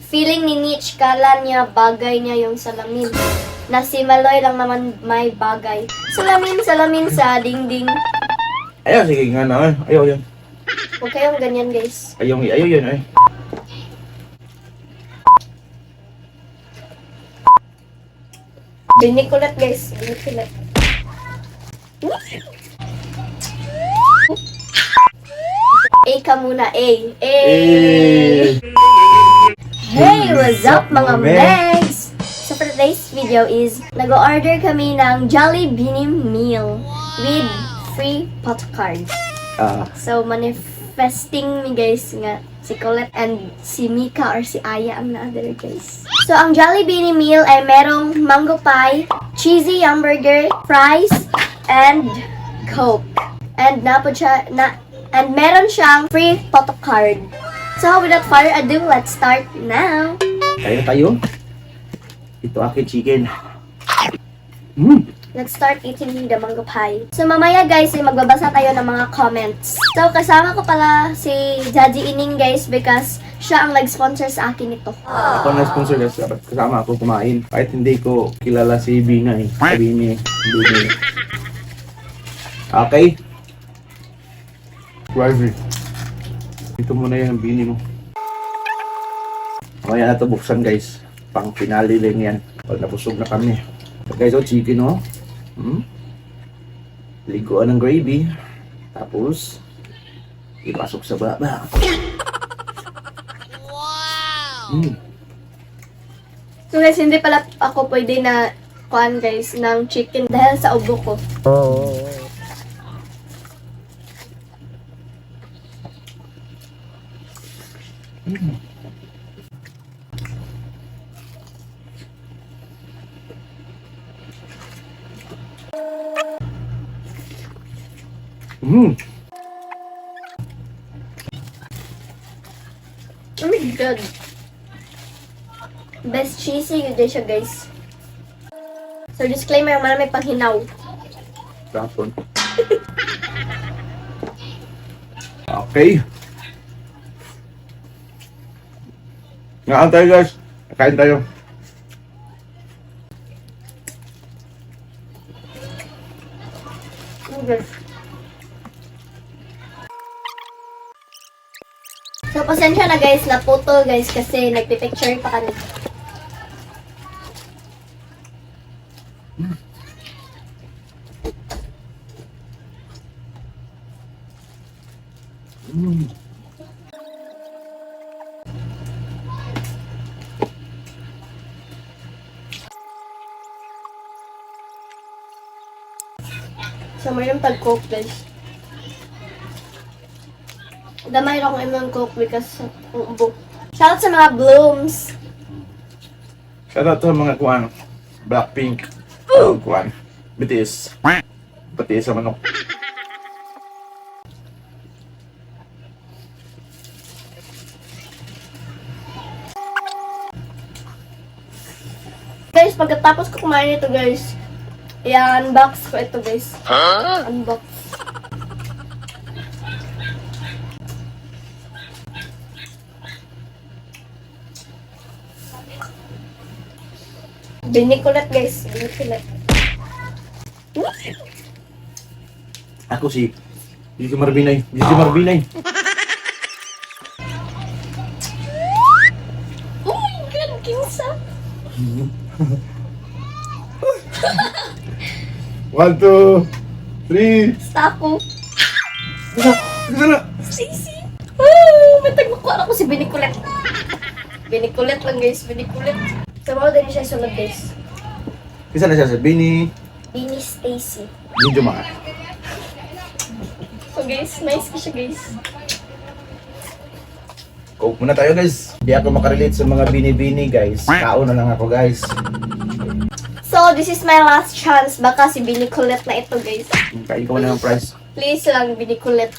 Feeling ni Nitch, kala niya bagay niya yung salamin. Na si Maloy lang naman may bagay. Salamin sa dingding. Ayaw, sige nga na. Ayaw yun. Huwag kayong ganyan, guys. Ayaw yun ay. Binikulat, guys. Binikulat. A ka muna, A. Hey, what's up mga megs? So for today's video is, nag-order kami ng JOLLIBINI meal with free postcard. So manifesting mi guys nga si Colette and si Mika or si Aya ang na-order guys. So ang JOLLIBINI meal ay merong mango pie, cheesy hamburger, fries, and Coke. And and meron siyang free photo card. So without further ado, let's start now. Tayo. Ito akin chicken. Let's start eating the mango pie. So mamaya guys, ay magbabasa tayo ng mga comments. So kasama ko pala si Daddy Ining guys because siya ang nag-sponsor sa akin ito. Ako na sponsor guys, dapat kasama ako kumain. Kahit hindi ko kilala si Bina eh. Bini. Okay. Rivalry. Ito muna yung Bini mo. Mamaya na ito buksan guys. Pang pinali lang yan. Pag nabusog na kami. So guys, chicken oh. Liguan ng gravy. Tapos ipasok sa baba. Wow! So guys, hindi pala ako pwede na kuhan guys ng chicken dahil sa ubo ko. Oh my god. Best cheesy yun din siya guys. So disclaimer, marami pang hinaw. Tapon. Okay. Ngaan tayo guys. Kain tayo. Okay. So pasensya na guys, naputol guys kasi nagpipicture pa kami. So mayroon pag-coke guys. Damay lang akong imong coke because shout sa mga blooms. Shout out to mga kuwan. Blackpink. Kuwan. BTS. BTS sa manok. Guys, pagkatapos ko kumain ito guys, i-unbox ko ito guys. Unbox. Binikulat guys, binikulat. Ako si Gigi Marbinay. Gigi Marbinay. Oh my god, kinsa? 1, 2, 3. Stako. Isa na. Sisi. Oh, matag makuha ako si binikulat. Binikulat lang guys, binikulat. So, mo din siya sulod guys. Isa na siya sa Bini. Bini Stacy. Medyo mga. So guys, nice ka siya guys. Coke muna tayo guys. Hindi ako makarelate sa mga bini-bini guys. Kaon na lang ako guys. So, this is my last chance. Baka si binikulat na ito guys. Kain ko na ng price. Please lang, binikulat.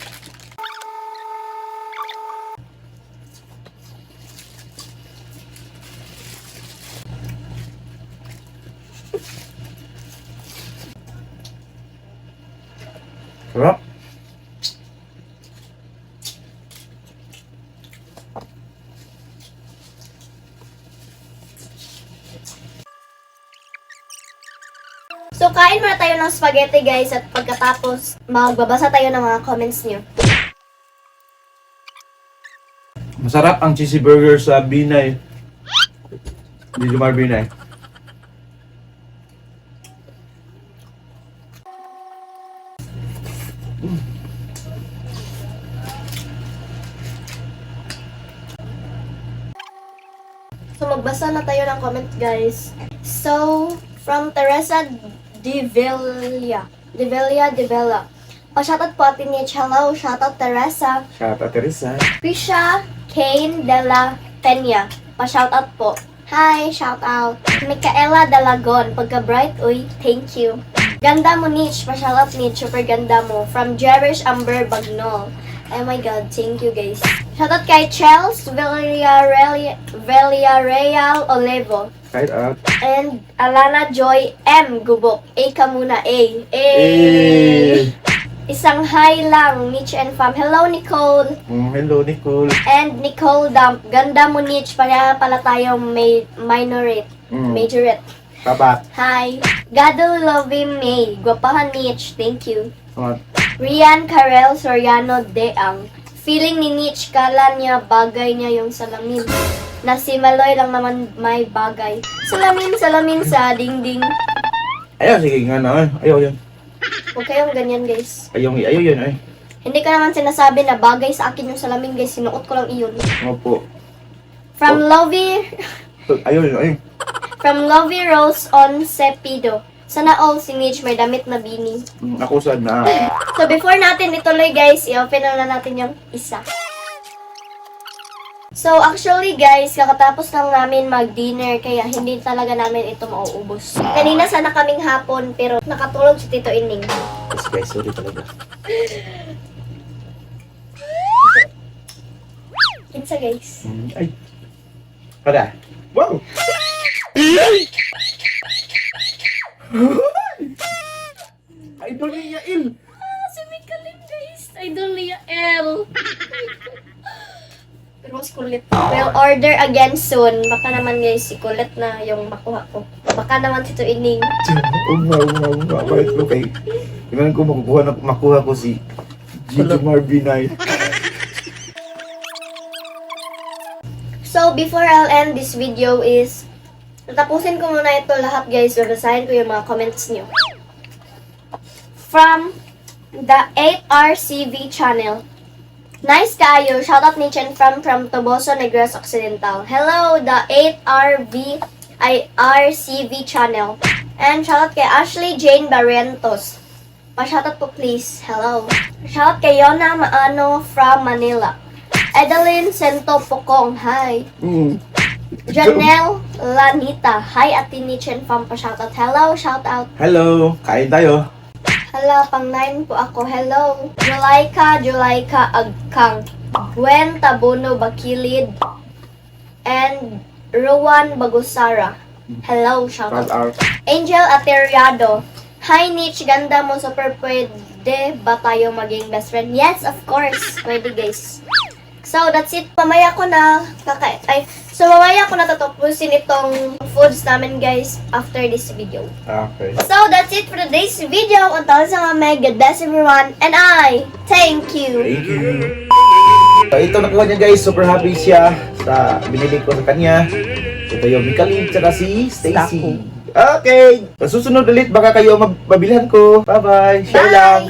Sarap. So, kain muna tayo ng spaghetti, guys. At pagkatapos, magbabasa tayo ng mga comments nyo. Masarap ang cheesy burger sa Binay. Jollimar Binay. So, magbasa na tayo ng comment, guys. So, from Teresa De Villa. Shoutout po atin Nitch. Hello, shoutout Teresa. Shoutout Teresa. Krisha Kane de la Peña. Shoutout po. Hi, shoutout. Micaela Dalagon. Pagka-bright, uy, thank you. Ganda mo, Nitch. Shoutout, Nitch. Super ganda mo. From Jerish Amber Bagnol. Oh my God, thank you, guys. Shoutout kay Chels Villarreal Olevo. Shout out. And Alana Joy M. Gubok. A ka muna, A. Isang hi lang, Nitch and Fam. Hello, Nicole. Hello, Nicole. And Nicole Dump. Ganda mo, Nitch. Para pala tayong majorette. Baba. Hi. Gado Lovey May. Gwapahan, Nitch. Thank you. What? Rian Karel Soriano Deang. Feeling ni Nitch, kala niya bagay niya yung salamin. Na si Maloy lang naman may bagay. Salamin sa dingding. Ayaw, sige nga na. Ayaw yun. Huwag kayong ganyan, guys. Ayaw yun ay. Hindi ko naman sinasabi na bagay sa akin yung salamin, guys. Sinuot ko lang iyon. Opo. From Lovey... Ayaw yun ay. From Lovey Rose on Sepido. Sana all si Nitch may damit na bini. Ako sad na. So before natin ituloy, guys, i-open na natin yung isa. So actually, guys, kakatapos lang namin mag-dinner kaya hindi talaga namin ito mauubos. Kanina sana kaming hapon pero nakatulog si Tito Ining. Yes guys, sorry talaga. Kinsa, guys. Ay. Para. Wow! Idol niya Il. Si Mikalim, guys. Idol niya L. Pero mas kulit. We'll order again soon. Baka naman, guys, si kulit na yung makuha ko. Baka naman Tito Ining. Uma. Bakit ko kay... Tingnan ko makuha ko si Jollimar Binay. So, before I'll end this video is, natapusin ko muna ito lahat, guys. Babasahin ko yung mga comments nyo. From the 8RCV channel. Nice kayo. Shoutout ni Chen from Toboso, Negros Occidental. Hello, the 8RCV channel. And shoutout kay Ashley Jane Barrientos. Pa-shoutout po please. Hello. Shoutout kay Yona Maano from Manila. Edeline Sento Pokong. Hi. Janelle Lanita. Hi, Ate Nitch and Fam. Pa-shoutout. Hello, shoutout. Hello, kain tayo. Hala, pang 9 po ako. Hello. Julayka Agkang. Gwen Tabuno Bakilid. And Rowan Bagusara. Hello, shoutout. Angel Ateriado. Hi, Nitch. Ganda mo. Super pwede ba tayo maging best friend? Yes, of course. Pwede, guys. So, that's it. Mamaya ko na tatapusin itong foods namin, guys, after this video. Okay. So, that's it for today's video. Until sa mga God bless everyone. And I thank you. Thank you. So, ito nakuha niya guys. Super happy siya sa binili ko sa kanya. Ito yung Mikalim tsaka si Stacy. Okay. Sa susunod ulit, baka kayo mabilhan ko. Bye-bye. Share lang.